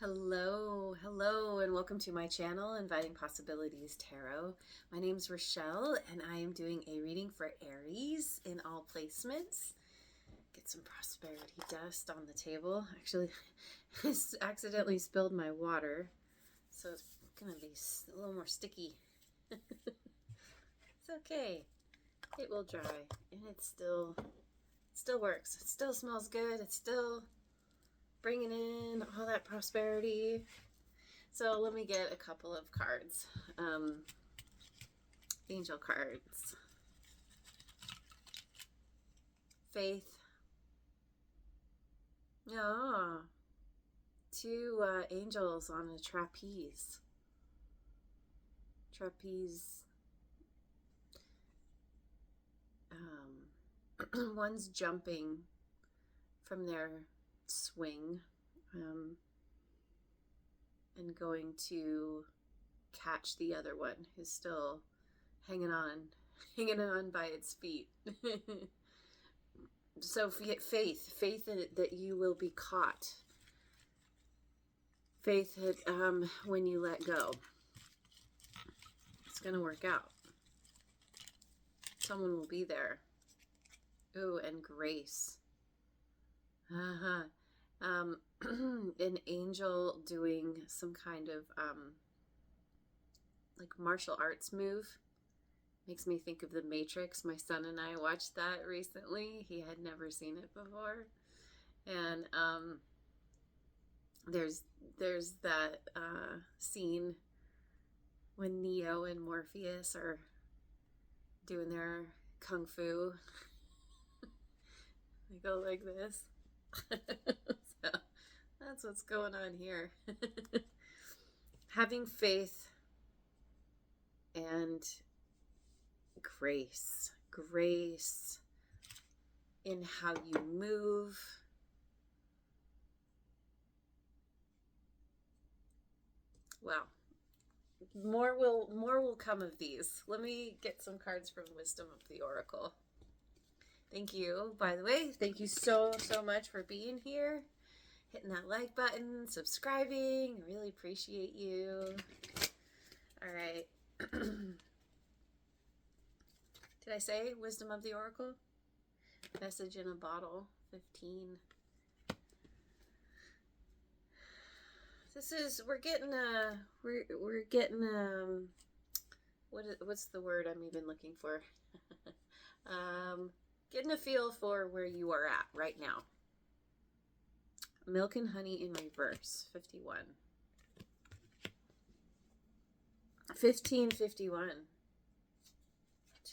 Hello, and welcome to my channel, Inviting Possibilities Tarot. My name's Rochelle, and I am doing a reading for Aries in all placements. Get some prosperity dust on the table. Actually, I accidentally spilled my water, so it's gonna be a little more sticky. It's okay. It will dry, and it still works. It still smells good. It's still bringing in all that prosperity. So let me get a couple of cards. Angel cards. Faith. Ah, two angels on a trapeze. Trapeze. One's jumping from their swing and going to catch the other one who's still hanging on by its feet. So faith that you will be caught. Faith that when you let go, it's going to work out. Someone will be there. Ooh, and grace. An angel doing some kind of like martial arts move. Makes me think of The Matrix. My son and I watched that recently. He had never seen it before. And there's that scene when Neo and Morpheus are doing their kung fu. They go like this. So that's what's going on here. Having faith and grace in how you move. Well, more will come of these. Let me get some cards from Wisdom of the Oracle. Thank you, by the way. Thank you so much for being here, hitting that like button, subscribing. I really appreciate you. All right. Did I say Wisdom of the Oracle? Message in a bottle, 15. We're getting what's the word I'm even looking for? Getting a feel for where you are at right now. Milk and honey in reverse, 51. 1551.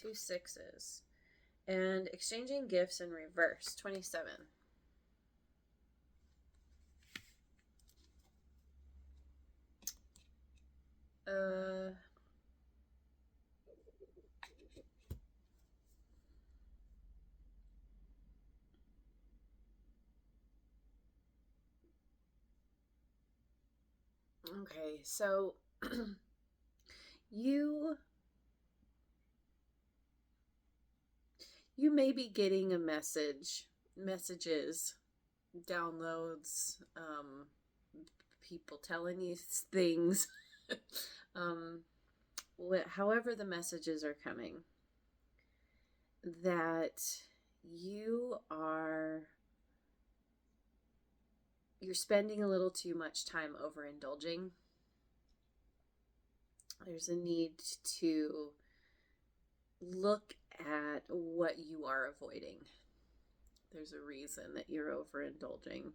2 6s. And exchanging gifts in reverse, 27. Okay, so you may be getting a messages, downloads, people telling you things, however the messages are coming, that you're spending a little too much time overindulging. There's a need to look at what you are avoiding. There's a reason that you're overindulging,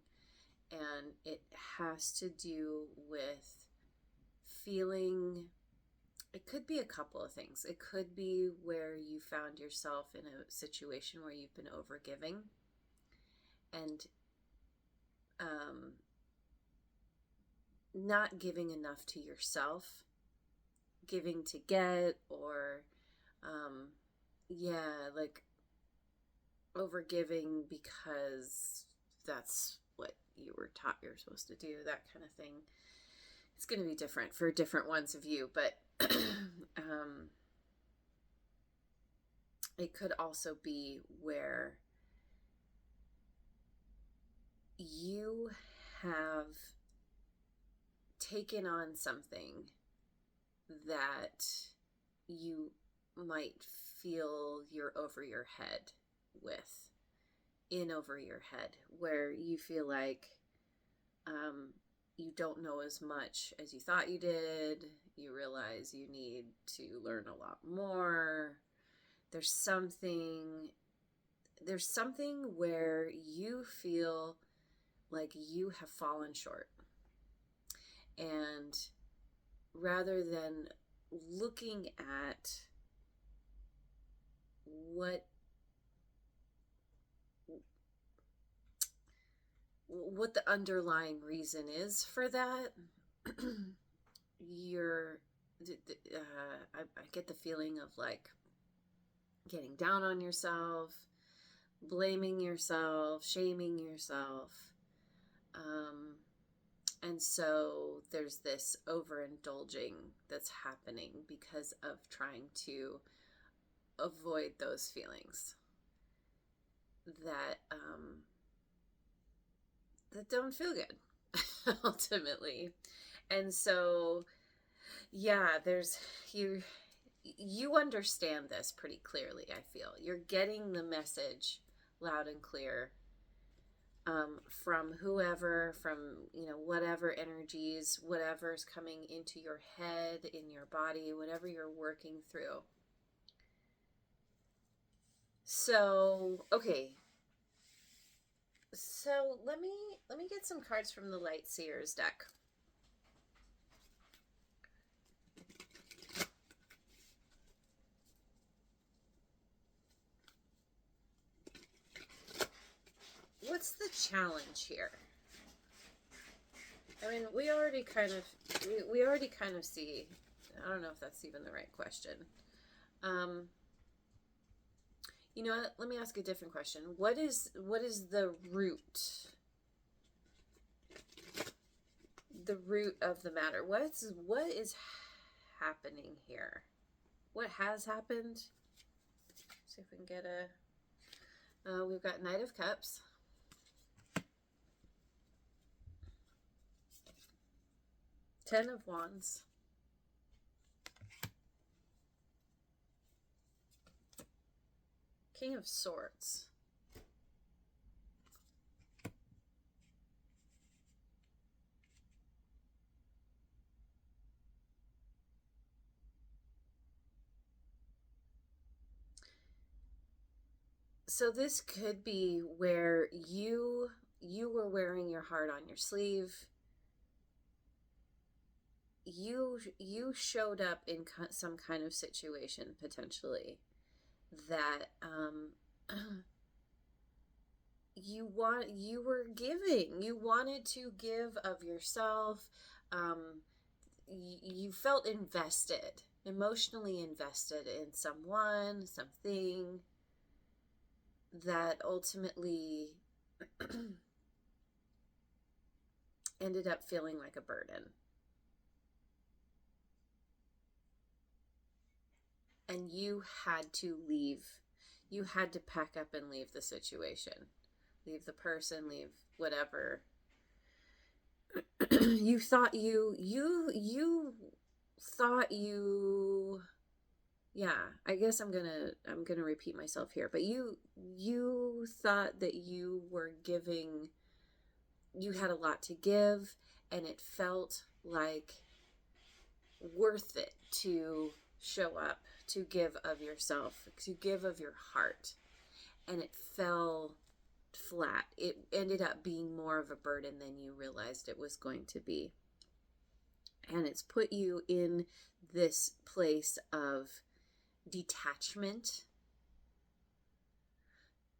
and it has to do with feeling. It could be a couple of things. It could be where you found yourself in a situation where you've been overgiving and not giving enough to yourself, giving to get, or like overgiving because that's what you were taught you're supposed to do, that kind of thing. It's going to be different for different ones of you, but it could also be where you have taken on something that you might feel you're over your head with, in over your head, where you feel like you don't know as much as you thought you did. You realize you need to learn a lot more. There's something where you feel like you have fallen short. And rather than looking at what the underlying reason is for that, I get the feeling of like getting down on yourself, blaming yourself, shaming yourself. And so there's this overindulging that's happening because of trying to avoid those feelings that that don't feel good ultimately. And so yeah, there's you understand this pretty clearly. I feel you're getting the message loud and clear, from whoever, from whatever energies, whatever's coming into your head, in your body, whatever you're working through. So okay, so let me get some cards from the Light Seers deck. What's the challenge here? I mean, we already kind of see. I don't know if that's even the right question. You know what? Let me ask a different question. What is the root? The root of the matter. What is happening here? What has happened? See if we can get a. We've got Knight of Cups. Ten of Wands. King of Swords. So this could be where you were wearing your heart on your sleeve. You showed up in some kind of situation potentially that you were giving. You wanted to give of yourself. You felt invested, emotionally invested in someone, something that ultimately ended up feeling like a burden. And you had to leave. You had to pack up and leave the situation. Leave the person, leave whatever. You thought yeah, I guess I'm gonna repeat myself here, but you thought that you were giving, you had a lot to give, and it felt like worth it to show up, to give of yourself, to give of your heart, and it fell flat. It ended up being more of a burden than you realized it was going to be. And it's put you in this place of detachment,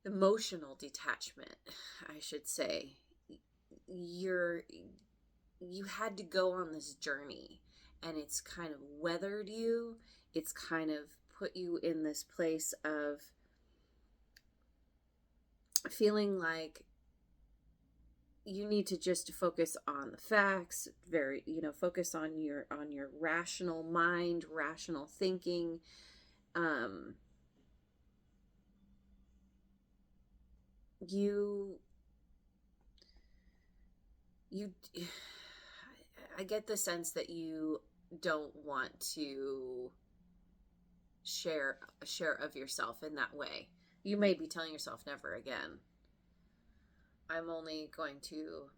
emotional detachment, I should say. You had to go on this journey, and it's kind of weathered you. It's kind of put you in this place of feeling like you need to just focus on the facts, focus on your rational mind, rational thinking. I get the sense that you don't want to share of yourself in that way. You may be telling yourself never again. I'm only going to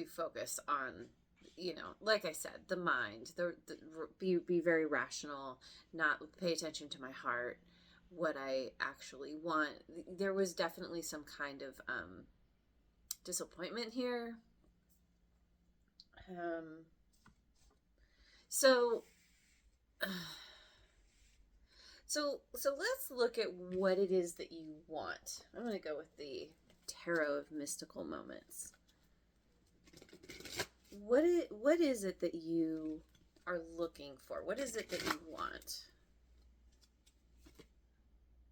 focus on, like I said, the mind, be very rational, not pay attention to my heart, what I actually want. There was definitely some kind of disappointment here. So let's look at what it is that you want. I'm going to go with the Tarot of Mystical Moments. What is it that you are looking for? What is it that you want?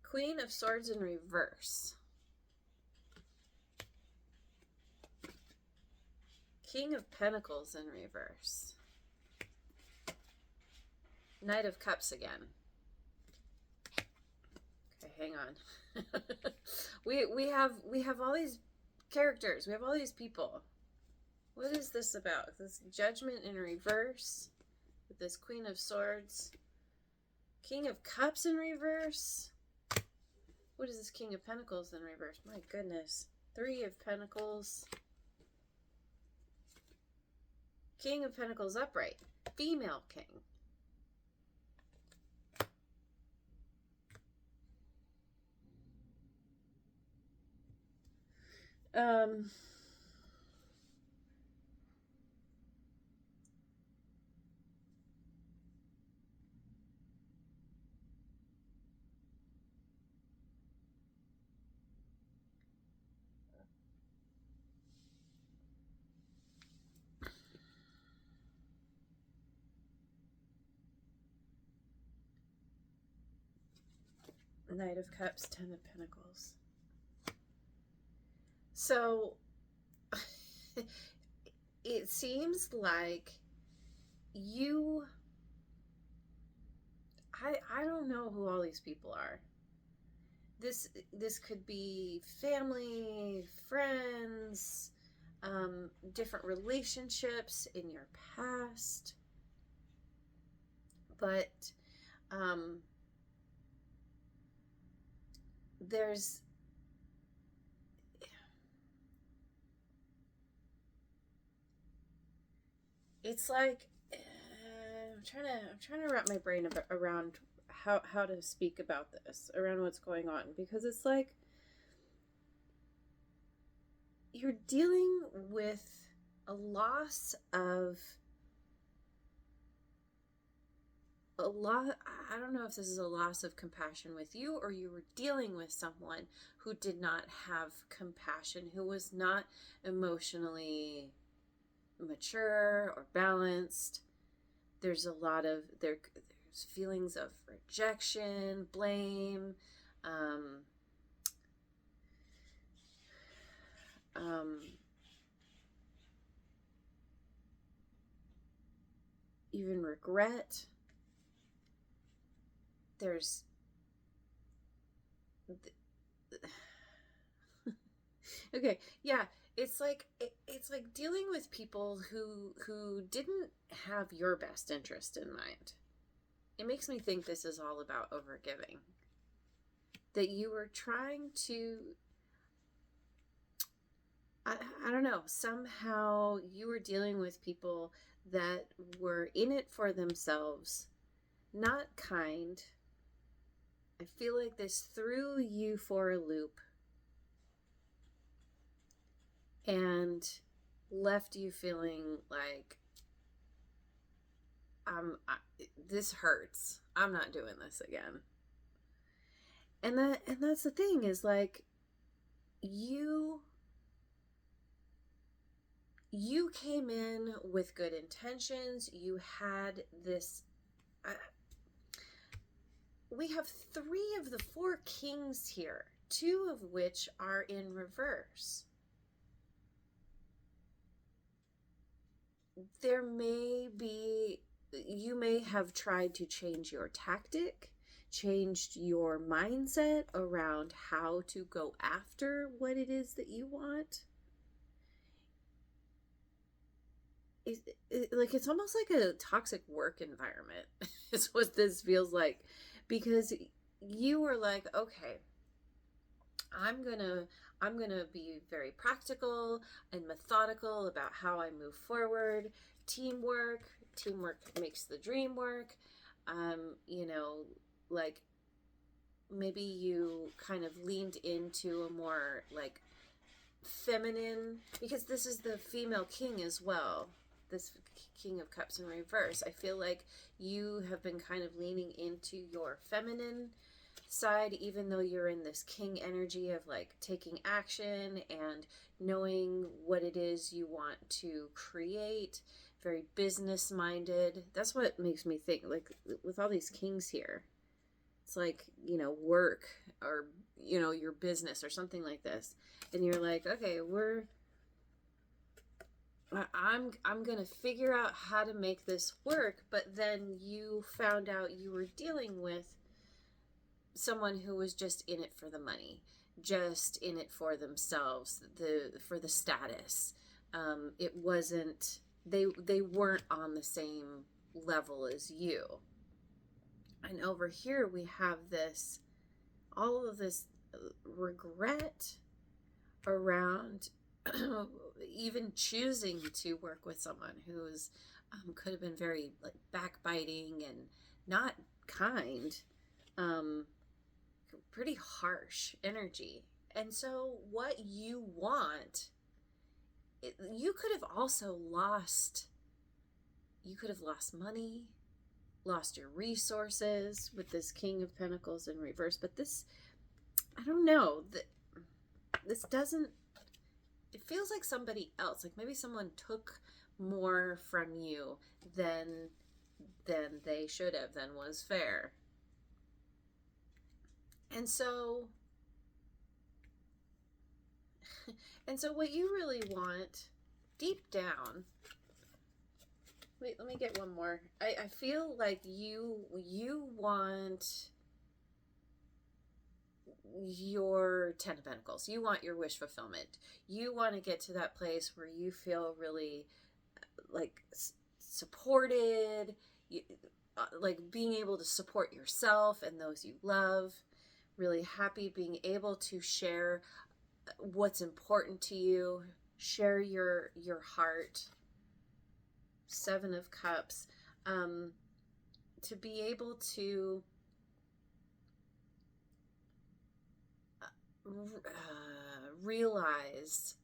Queen of Swords in reverse. King of Pentacles in reverse. Knight of Cups again. Okay, hang on. we have all these characters. We have all these people. What is this about? This Judgment in reverse with this Queen of Swords. King of Cups in reverse. What is this King of Pentacles in reverse? My goodness. Three of Pentacles. King of Pentacles upright. Female king. Knight of Cups, Ten of Pentacles. So it seems like you, I don't know who all these people are. This could be family, friends, different relationships in your past, but there's it's like I'm trying to wrap my brain around how to speak about this, around what's going on, because it's like you're dealing with a loss of I don't know if this is a loss of compassion with you, or you were dealing with someone who did not have compassion, who was not emotionally mature or balanced. There's there's feelings of rejection, blame, even regret. There's okay, yeah, it's like dealing with people who didn't have your best interest in mind. It makes me think this is all about overgiving. That you were trying to, I don't know, somehow you were dealing with people that were in it for themselves, not kind. I feel like this threw you for a loop and left you feeling like, this hurts. I'm not doing this again. And that's the thing, is like you came in with good intentions. You had this we have 3 of the 4 kings here, 2 of which are in reverse. You may have tried to change your tactic, changed your mindset around how to go after what it is that you want. like it's almost like a toxic work environment is what this feels like, because you were like, okay, I'm gonna I'm gonna be very practical and methodical about how I move forward. Teamwork, teamwork makes the dream work. You know, like maybe you kind of leaned into a more like feminine, because this is the female king as well. This King of Cups in reverse. I feel like you have been kind of leaning into your feminine side, even though you're in this king energy of like taking action and knowing what it is you want to create, very business minded. That's what makes me think, like, with all these kings here, it's like, you know, work, or, you know, your business or something like this. And you're like, okay, I'm going to figure out how to make this work. But then you found out you were dealing with someone who was just in it for the money, just in it for themselves, for the status. It wasn't, they weren't on the same level as you. And over here we have this, all of this regret around even choosing to work with someone who's could have been very like backbiting and not kind, pretty harsh energy. And so what you want, you could have also lost, you could have lost money, lost your resources with this King of Pentacles in reverse. But this, I don't know, this doesn't, it feels like somebody else, like maybe someone took more from you than they should have, than was fair. And so what you really want deep down, wait, let me get one more. I feel like you want your Ten of Pentacles. You want your wish fulfillment. You want to get to that place where you feel really like supported, like being able to support yourself and those you love, really happy being able to share what's important to you, share your heart. Seven of Cups, to be able to realize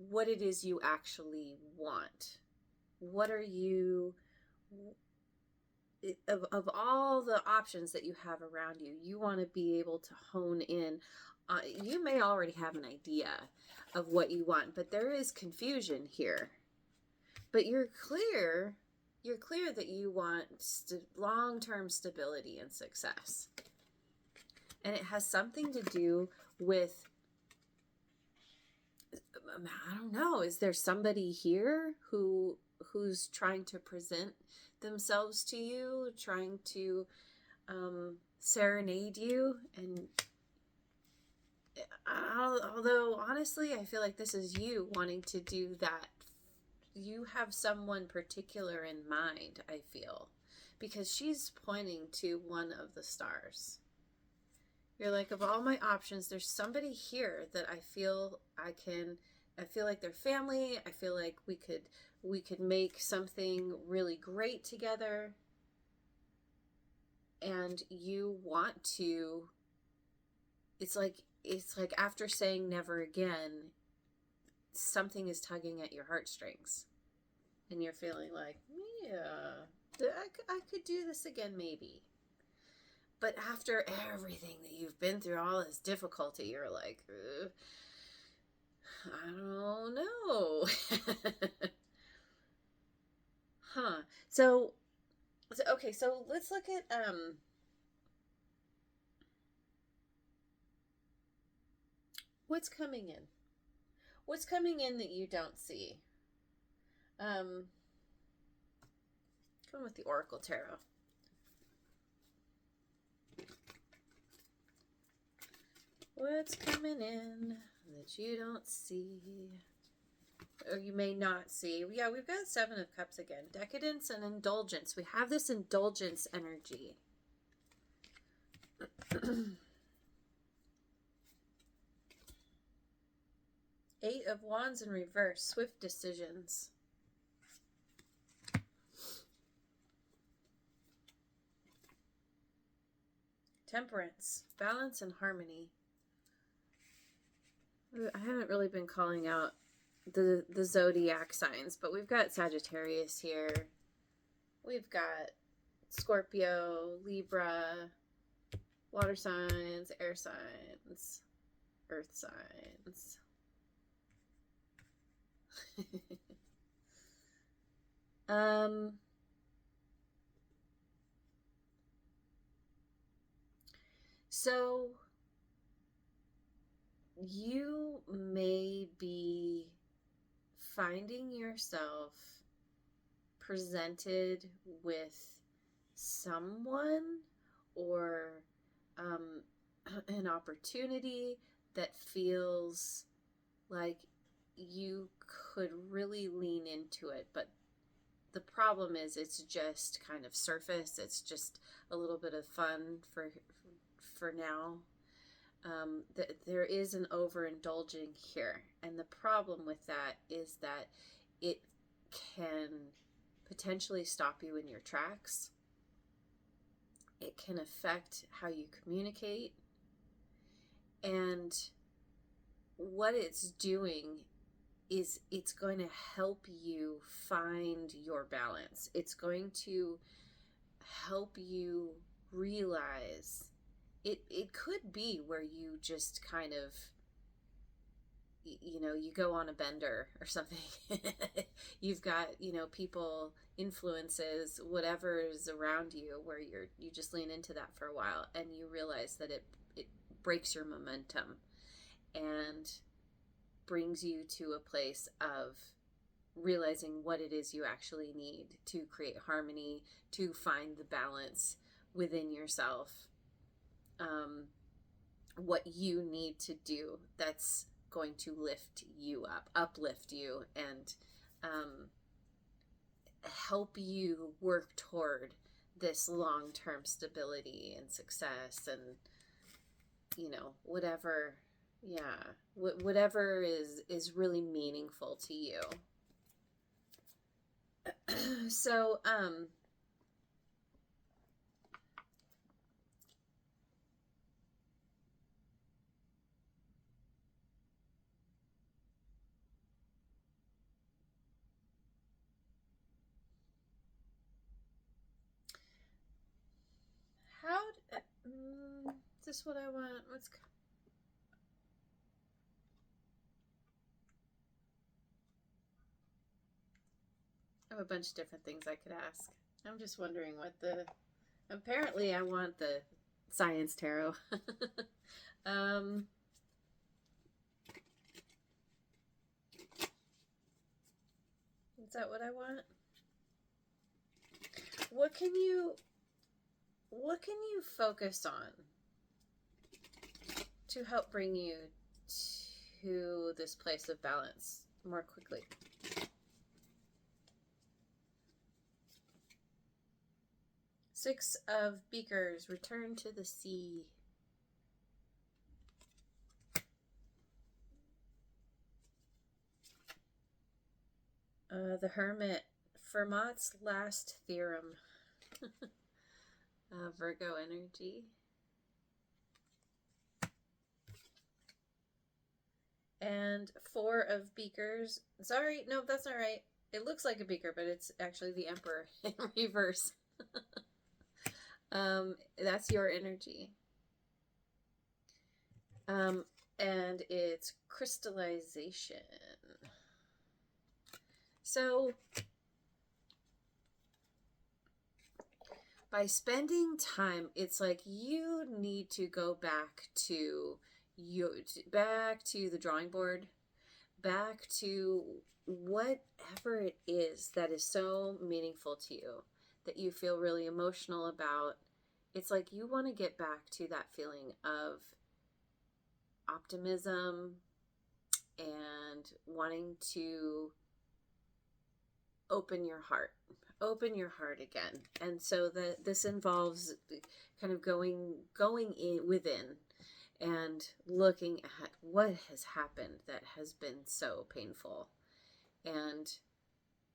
what it is you actually want. What are you, of all the options that you have around you, you want to be able to hone in. You may already have an idea of what you want, but there is confusion here. But you're clear that you want long-term stability and success. And it has something to do with, I don't know, is there somebody here who's trying to present themselves to you, trying to serenade you? And although honestly, I feel like this is you wanting to do that. You have someone particular in mind, I feel, because she's pointing to one of the stars. You're like, of all my options, there's somebody here that I feel like they're family. I feel like we could make something really great together. And you want to, it's like after saying never again, something is tugging at your heartstrings. And you're feeling like, yeah, I could do this again, maybe. But after everything that you've been through, all this difficulty, you're like, I don't know. Huh. So, okay, so let's look at, what's coming in. What's coming in that you don't see? Come with the Oracle Tarot. What's coming in that you don't see? or you may not see. Yeah, we've got Seven of Cups again. Decadence and indulgence. We have this indulgence energy. Eight of Wands in reverse. Swift decisions. Temperance. Balance and harmony. I haven't really been calling out the zodiac signs, but we've got Sagittarius here. We've got Scorpio, Libra, water signs, air signs, earth signs. So you may be finding yourself presented with someone or an opportunity that feels like you could really lean into it, but the problem is it's just kind of surface. It's just a little bit of fun for now. There is an overindulging here, and the problem with that is that it can potentially stop you in your tracks. It can affect how you communicate, and what it's doing is it's going to help you find your balance. It's going to help you realize it could be where you just kind of, you know, you go on a bender or something. You've got, you know, people, influences, whatever is around you, where you just lean into that for a while, and you realize that it breaks your momentum and brings you to a place of realizing what it is you actually need to create harmony, to find the balance within yourself, what you need to do that's going to lift you up, uplift you, and help you work toward this long-term stability and success, and, you know, whatever, yeah, whatever is really meaningful to you. So, how is this what I want? I have a bunch of different things I could ask. I'm just wondering what apparently I want the science tarot. Is that what I want? What can you focus on to help bring you to this place of balance more quickly? Six of Beakers, return to the sea. The Hermit, Fermat's last theorem. Virgo energy. And Four of Beakers. Sorry, no, that's not right. It looks like a beaker, but it's actually the Emperor in reverse. That's your energy. And it's crystallization. So by spending time, it's like you need to go back to the drawing board, back to whatever it is that is so meaningful to you, that you feel really emotional about. It's like you want to get back to that feeling of optimism and wanting to open your heart again. And so this involves kind of going in within and looking at what has happened that has been so painful, and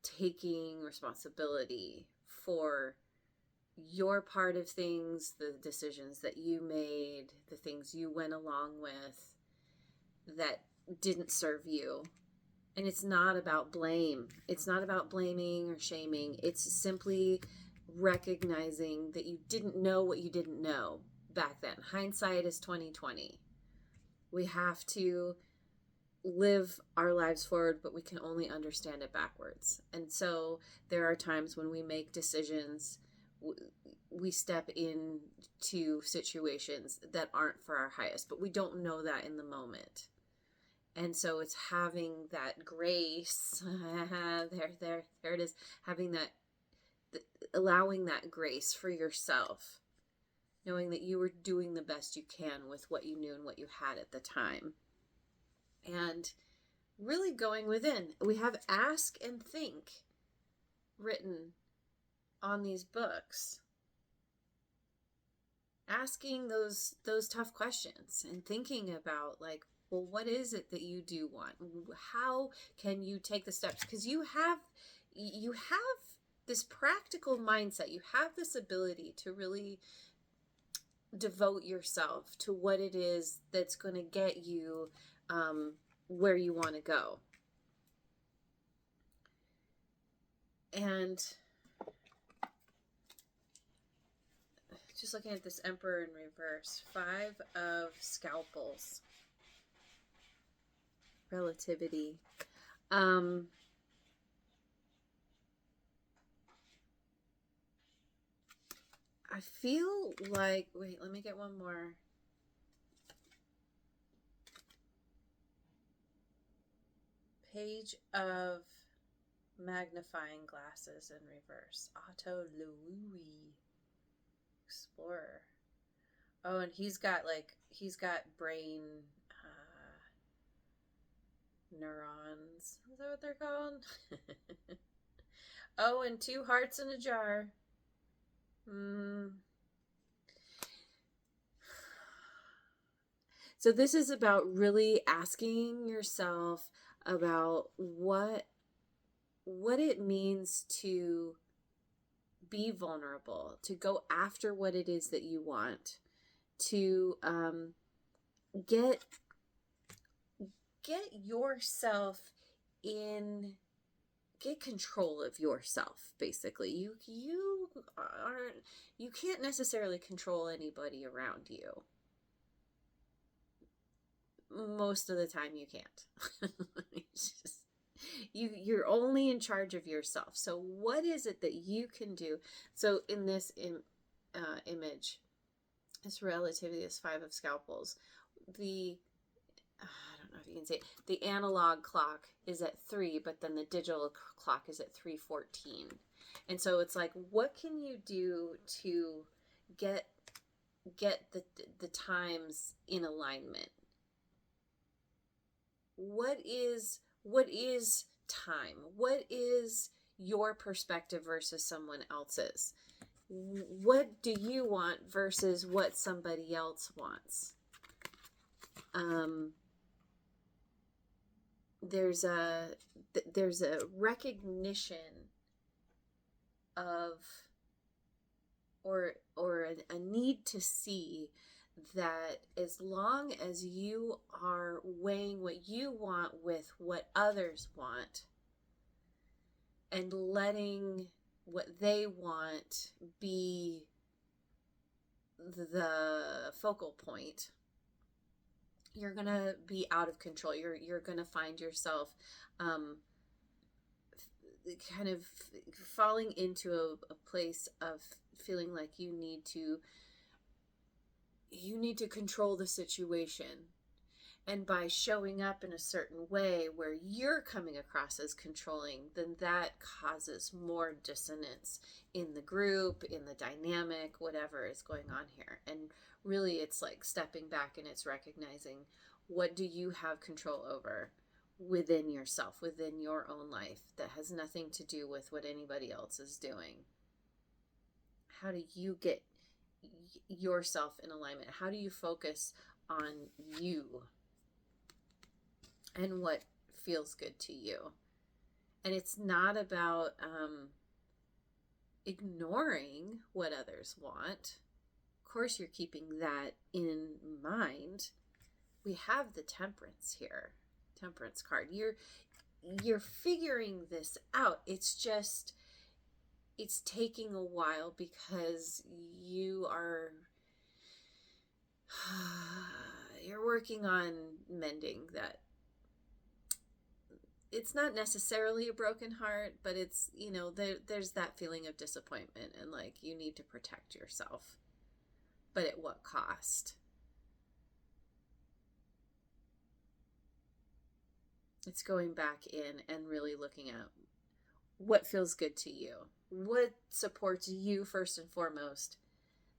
taking responsibility for your part of things, the decisions that you made, the things you went along with that didn't serve you. And it's not about blame. It's not about blaming or shaming. It's simply recognizing that you didn't know what you didn't know back then. Hindsight is 2020. We have to live our lives forward, but we can only understand it backwards. And so there are times when we make decisions, we step into situations that aren't for our highest, but we don't know that in the moment. And so it's having that grace, there it is, having that, allowing that grace for yourself, knowing that you were doing the best you can with what you knew and what you had at the time. And really going within. We have ask and think written on these books. Asking those tough questions and thinking about, like, well, what is it that you do want? How can you take the steps? Because you have this practical mindset. You have this ability to really devote yourself to what it is that's going to get you where you want to go. And just looking at this Emperor in reverse, 5 of Scalpels. Relativity. I feel like, wait, let me get one more. Page of magnifying glasses in reverse. Otto Louis, explorer. Oh, and he's got brain neurons. Is that what they're called? Oh, and 2 hearts in a jar. So this is about really asking yourself about what it means to be vulnerable, to go after what it is that you want, to get yourself in, get control of yourself. Basically, you can't necessarily control anybody around you. Most of the time you can't. You're only in charge of yourself. So what is it that you can do? So in this image, this relativity, this 5 of Scalpels, I don't know if you can see it, the analog clock is at 3, but then the digital clock is at 3:14. And so it's like, what can you do to get the times in alignment? What is time? What is your perspective versus someone else's? What do you want versus what somebody else wants? There's a recognition of, or a need to see that as long as you are weighing what you want with what others want and letting what they want be the focal point, you're going to be out of control. You're going to find yourself kind of falling into a place of feeling like you need to control the situation. And by showing up in a certain way where you're coming across as controlling, then that causes more dissonance in the group, in the dynamic, whatever is going on here. And really, it's like stepping back and it's recognizing, what do you have control over? within yourself, within your own life, that has nothing to do with what anybody else is doing? How do you get yourself in alignment? How do you focus on you and what feels good to you? And it's not about ignoring what others want. Of course, you're keeping that in mind. We have the temperance here, temperance card. You're figuring this out. It's just, it's taking a while because you're working on mending that. It's not necessarily a broken heart, but it's, there's that feeling of disappointment and like you need to protect yourself. But at what cost? It's going back in and really looking at what feels good to you, what supports you first and foremost,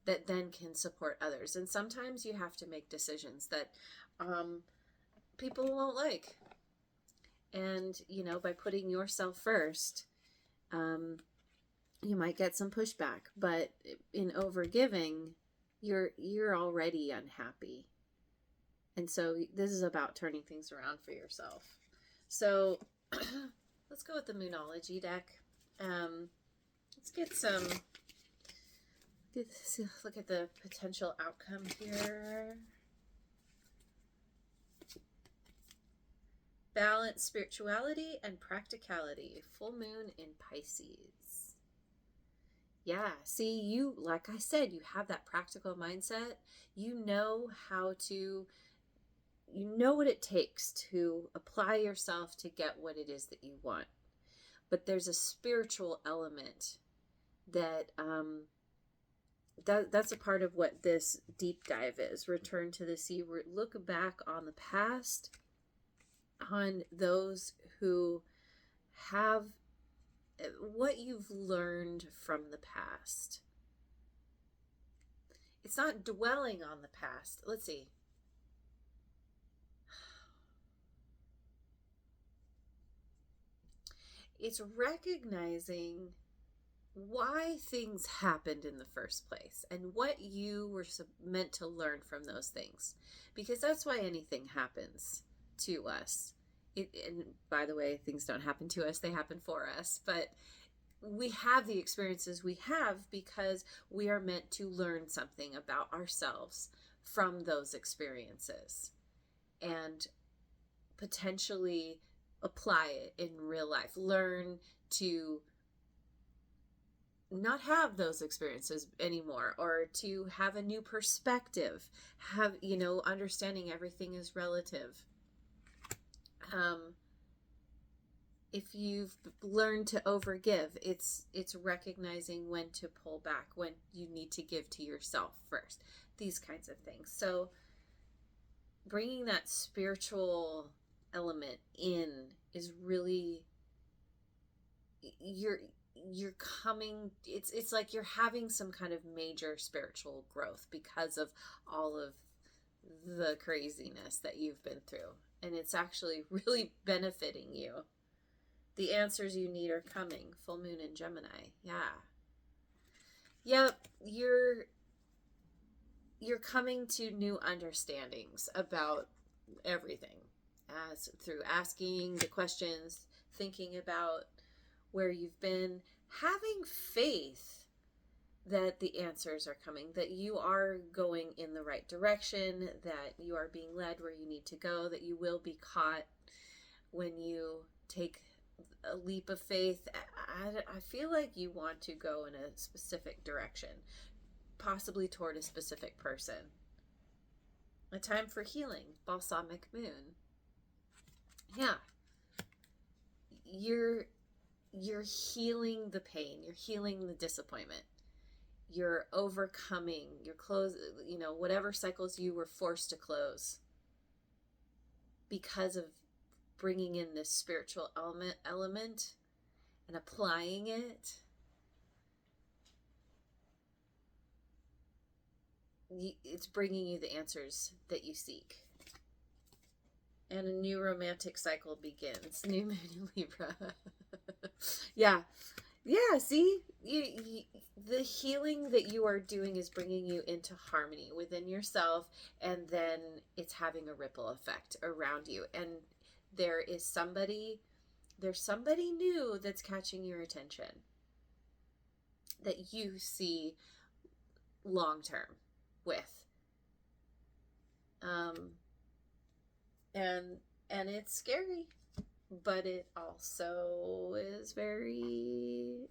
that then can support others. And sometimes you have to make decisions that people won't like. And, by putting yourself first, you might get some pushback. But in overgiving, you're already unhappy. And so this is about turning things around for yourself. So let's go with the Moonology deck. Let's look at the potential outcome here. Balance, spirituality, and practicality. Full moon in Pisces. Yeah, see, you, like I said, you have that practical mindset. You know what it takes to apply yourself to get what it is that you want. But there's a spiritual element that that's a part of what this deep dive is. Return to the sea. Look back on the past, on those who have what you've learned from the past. It's not dwelling on the past. Let's see. It's recognizing why things happened in the first place and what you were meant to learn from those things. Because that's why anything happens to us. And by the way, things don't happen to us, they happen for us. But we have the experiences we have because we are meant to learn something about ourselves from those experiences and potentially apply it in real life. Learn to not have those experiences anymore, or to have a new perspective, understanding everything is relative. If you've learned to overgive, it's recognizing when to pull back, when you need to give to yourself first, these kinds of things. So bringing that spiritual element in is really, you're coming, it's like you're having some kind of major spiritual growth because of all of the craziness that you've been through. And it's actually really benefiting you. The answers you need are coming. Full moon in Gemini. Yeah. Yep. You're coming to new understandings about everything, as through asking the questions, thinking about where you've been, having faith that the answers are coming, that you are going in the right direction, that you are being led where you need to go, that you will be caught when you take a leap of faith. I feel like you want to go in a specific direction, possibly toward a specific person. A time for healing. Balsamic moon. Yeah. You're healing the pain. You're healing the disappointment. You're overcoming, whatever cycles you were forced to close because of bringing in this spiritual element and applying it. It's bringing you the answers that you seek. And a new romantic cycle begins. New moon Libra. Yeah. Yeah, see? The healing that you are doing is bringing you into harmony within yourself, and then it's having a ripple effect around you. And there's somebody new that's catching your attention that you see long term with. And it's scary, but it also is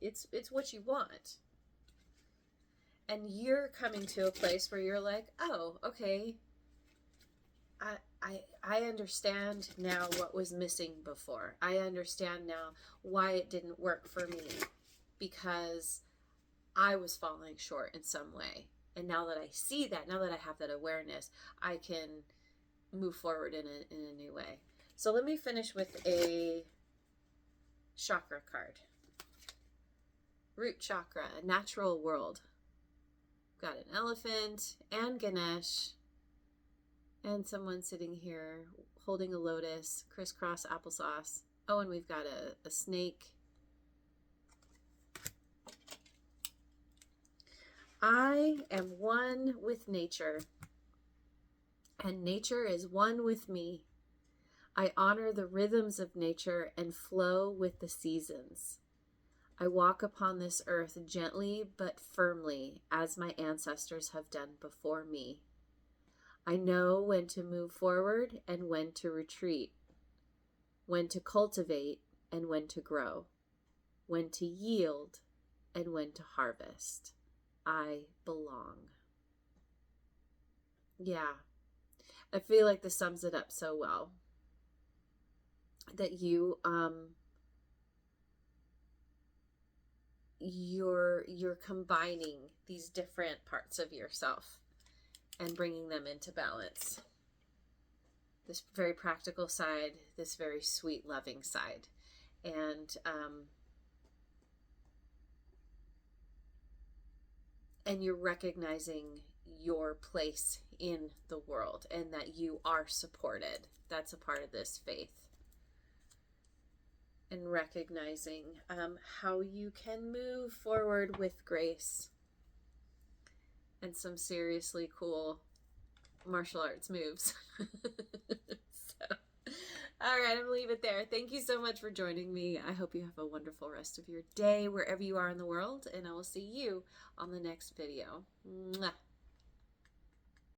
it's what you want. And you're coming to a place where you're like, oh, okay, I understand now what was missing before. I understand now why it didn't work for me, because I was falling short in some way. And now that I see that, now that I have that awareness, I can move forward in a new way. So let me finish with a chakra card. Root chakra, a natural world. Got an elephant and Ganesh and someone sitting here holding a lotus, crisscross applesauce. Oh, and we've got a snake. I am one with nature, and nature is one with me. I honor the rhythms of nature and flow with the seasons. I walk upon this earth gently but firmly, as my ancestors have done before me. I know when to move forward and when to retreat, when to cultivate and when to grow, when to yield and when to harvest. I belong. Yeah, I feel like this sums it up so well. That you're combining these different parts of yourself and bringing them into balance. This very practical side, this very sweet, loving side, and you're recognizing your place in the world and that you are supported. That's a part of this faith. And recognizing how you can move forward with grace and some seriously cool martial arts moves. So, all right, I'm gonna leave it there. Thank you so much for joining me. I hope you have a wonderful rest of your day wherever you are in the world, and I will see you on the next video. Mwah.